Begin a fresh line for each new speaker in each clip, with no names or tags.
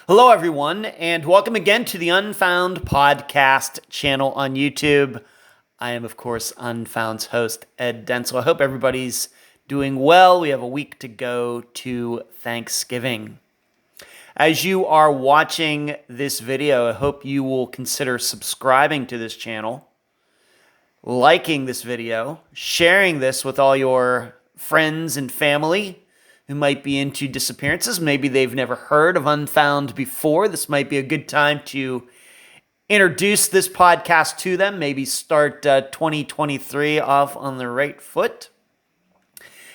Hello, everyone, and welcome again to the Unfound Podcast channel on YouTube. I am, of course, Unfound's host, Ed Densel. I hope everybody's doing well. We have a week to go to Thanksgiving. As you are watching this video, I hope you will consider subscribing to this channel, liking this video, sharing this with all your friends and family who might be into disappearances. Maybe they've never heard of Unfound before. This might be a good time to introduce this podcast to them, maybe start 2023 off on the right foot.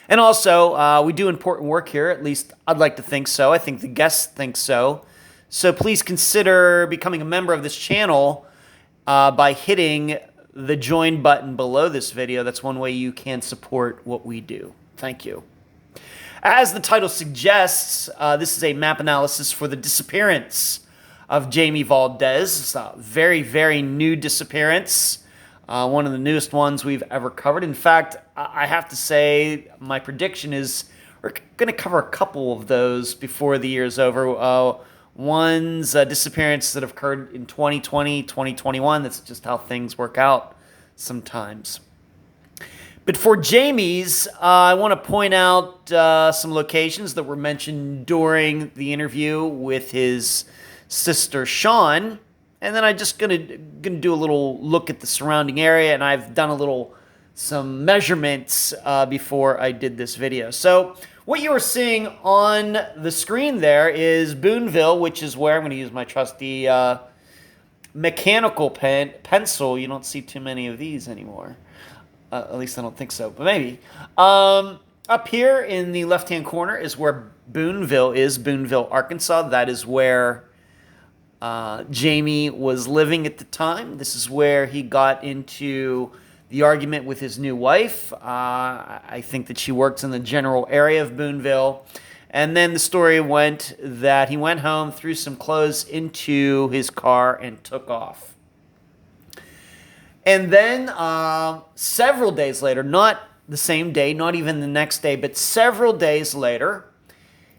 And also, we do important work here, at least I'd like to think so. I think the guests think so. So please consider becoming a member of this channel by hitting the join button below this video. That's one way you can support what we do. Thank you. As the title suggests, this is a map analysis for the disappearance of James Valdez. It's a very, very new disappearance. One of the newest ones we've ever covered. In fact, I have to say my prediction is we're going to cover a couple of those before the year's over. One's a disappearance that occurred in 2020, 2021. That's just how things work out sometimes. But for Jamie's, I want to point out some locations that were mentioned during the interview with his sister, Sean. And then I'm just gonna do a little look at the surrounding area, and I've done some measurements before I did this video. So what you are seeing on the screen there is Boonville, which is where I'm going to use my trusty mechanical pencil. You don't see too many of these anymore. At least I don't think so, but maybe. Up here in the left-hand corner is where Boonville is, Boonville, Arkansas. That is where Jamie was living at the time. This is where he got into the argument with his new wife. I think that she works in the general area of Boonville. And then the story went that he went home, threw some clothes into his car, and took off. And then several days later, not the same day, not even the next day, but several days later,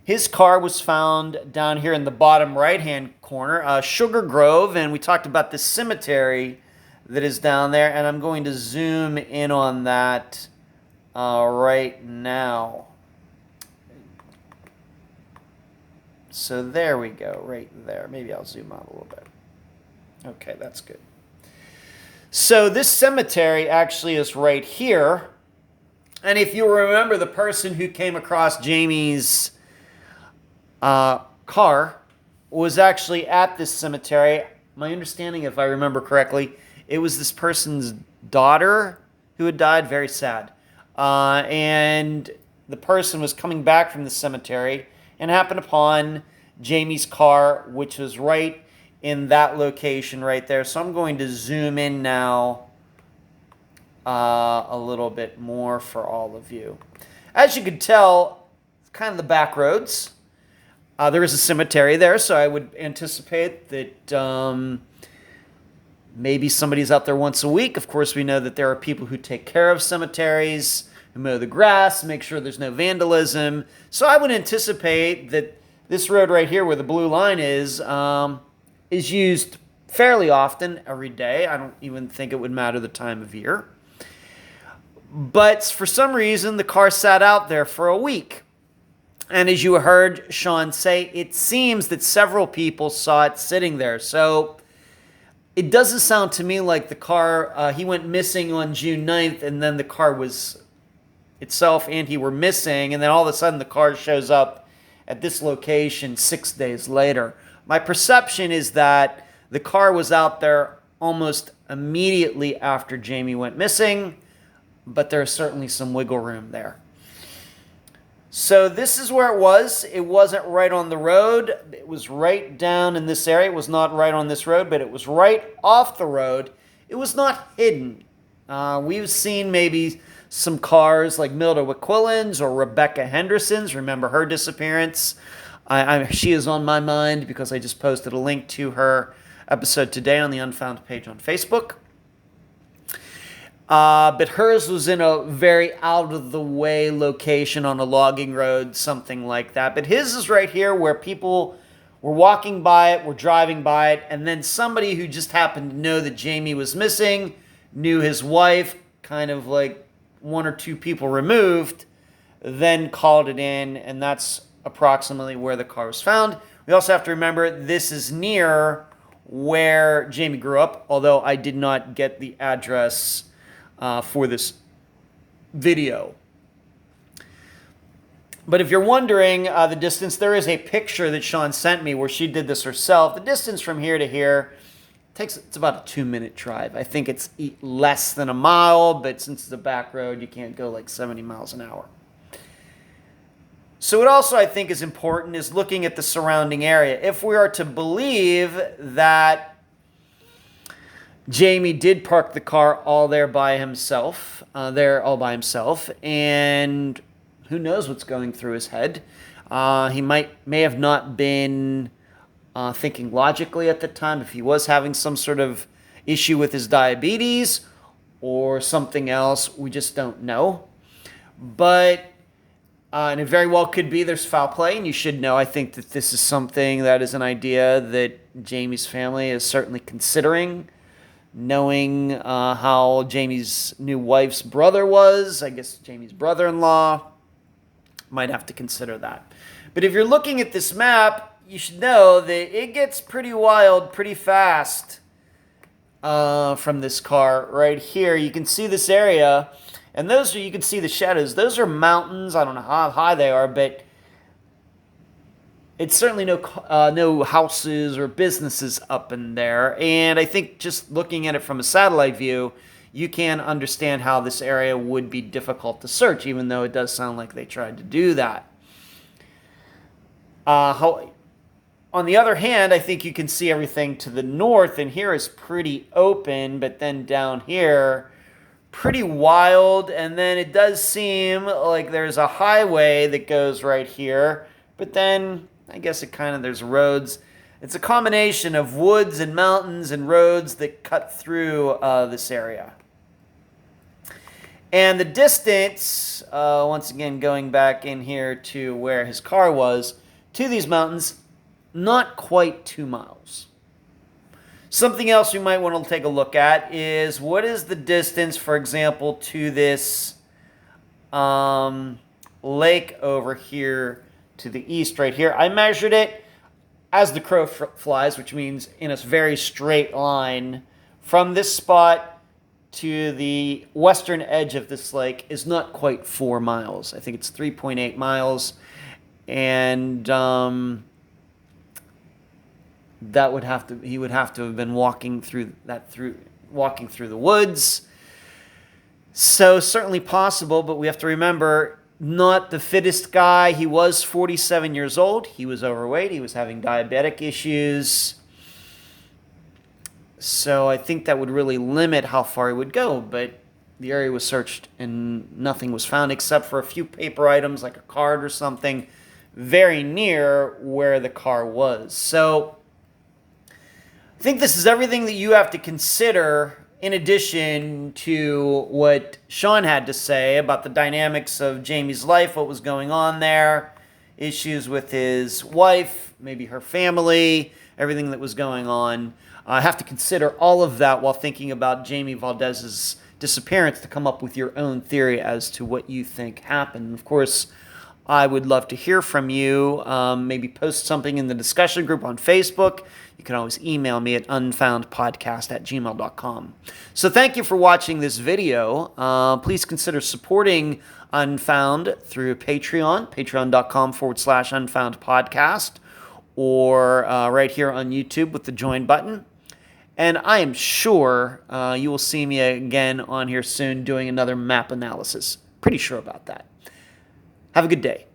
his car was found down here in the bottom right-hand corner, Sugar Grove, and we talked about the cemetery that is down there, and I'm going to zoom in on that right now. So there we go, right there. Maybe I'll zoom out a little bit. Okay, that's good. So this cemetery actually is right here. And if you remember, the person who came across Jamie's car was actually at this cemetery. My understanding, if I remember correctly, it was this person's daughter who had died. Very sad. And the person was coming back from the cemetery and happened upon Jamie's car, which was right in that location right there. So I'm going to zoom in now a little bit more for all of you. As you can tell, it's kind of the back roads. There is a cemetery there, so I would anticipate that maybe somebody's out there once a week. Of course, we know that there are people who take care of cemeteries, who mow the grass, make sure there's no vandalism. So I would anticipate that this road right here where the blue line is used fairly often every day. I don't even think it would matter the time of year. But for some reason, the car sat out there for a week. And as you heard Sean say, it seems that several people saw it sitting there. So it doesn't sound to me like the car, he went missing on June 9th, and then the car was itself and he were missing, and then all of a sudden the car shows up at this location 6 days later. My perception is that the car was out there almost immediately after Jamie went missing, but there's certainly some wiggle room there. So this is where it was. It wasn't right on the road. It was right down in this area. It was not right on this road, but it was right off the road. It was not hidden. We've seen maybe some cars like Milda Waquillan's or Rebecca Henderson's. Remember her disappearance? She is on my mind because I just posted a link to her episode today on the Unfound page on Facebook. But hers was in a very out-of-the-way location on a logging road, something like that. But his is right here where people We're walking by it, we're driving by it, and then somebody who just happened to know that Jamie was missing, knew his wife, kind of like one or two people removed, then called it in, and that's approximately where the car was found. We also have to remember this is near where Jamie grew up, although I did not get the address for this video. But if you're wondering the distance, there is a picture that Sean sent me where she did this herself. The distance from here to here it's about a 2-minute drive. I think it's less than a mile, but since it's a back road, you can't go like 70 miles an hour. So what also I think is important is looking at the surrounding area. If we are to believe that Jamie did park the car all by himself, and who knows what's going through his head. He may have not been thinking logically at the time, if he was having some sort of issue with his diabetes or something else. We just don't know. But and it very well could be there's foul play, and you should know. I think that this is something that is an idea that Jamie's family is certainly considering, knowing how Jamie's new wife's brother was. I guess Jamie's brother-in-law might have to consider that. But if you're looking at this map, you should know that it gets pretty wild pretty fast from this car right here. You can see this area. And you can see the shadows. Those are mountains. I don't know how high they are, but it's certainly no houses or businesses up in there. And I think just looking at it from a satellite view, you can understand how this area would be difficult to search, even though it does sound like they tried to do that. On the other hand, I think you can see everything to the north, and here is pretty open, but then down here, pretty wild. And then it does seem like there's a highway that goes right here, but then I guess there's roads. It's a combination of woods and mountains and roads that cut through this area. And the distance, once again going back in here to where his car was, to these mountains, not quite 2 miles. Something else we might want to take a look at is what is the distance, for example, to this lake over here to the east right here. I measured it as the crow flies, which means in a very straight line from this spot to the western edge of this lake is not quite 4 miles. I think it's 3.8 miles. And he would have to have been walking through the woods. So certainly possible, but we have to remember, not the fittest guy. He was 47 years old. He was overweight. He was having diabetic issues. So I think that would really limit how far he would go. But the area was searched and nothing was found except for a few paper items like a card or something very near where the car was. So I think this is everything that you have to consider in addition to what Sean had to say about the dynamics of Jamie's life, what was going on there, issues with his wife, maybe her family, everything that was going on. I have to consider all of that while thinking about Jamie Valdez's disappearance to come up with your own theory as to what you think happened. Of course, I would love to hear from you. Maybe post something in the discussion group on Facebook. You can always email me at unfoundpodcast@gmail.com. So thank you for watching this video. Please consider supporting Unfound through Patreon, patreon.com/unfoundpodcast, or right here on YouTube with the join button. And I am sure you will see me again on here soon doing another map analysis. Pretty sure about that. Have a good day.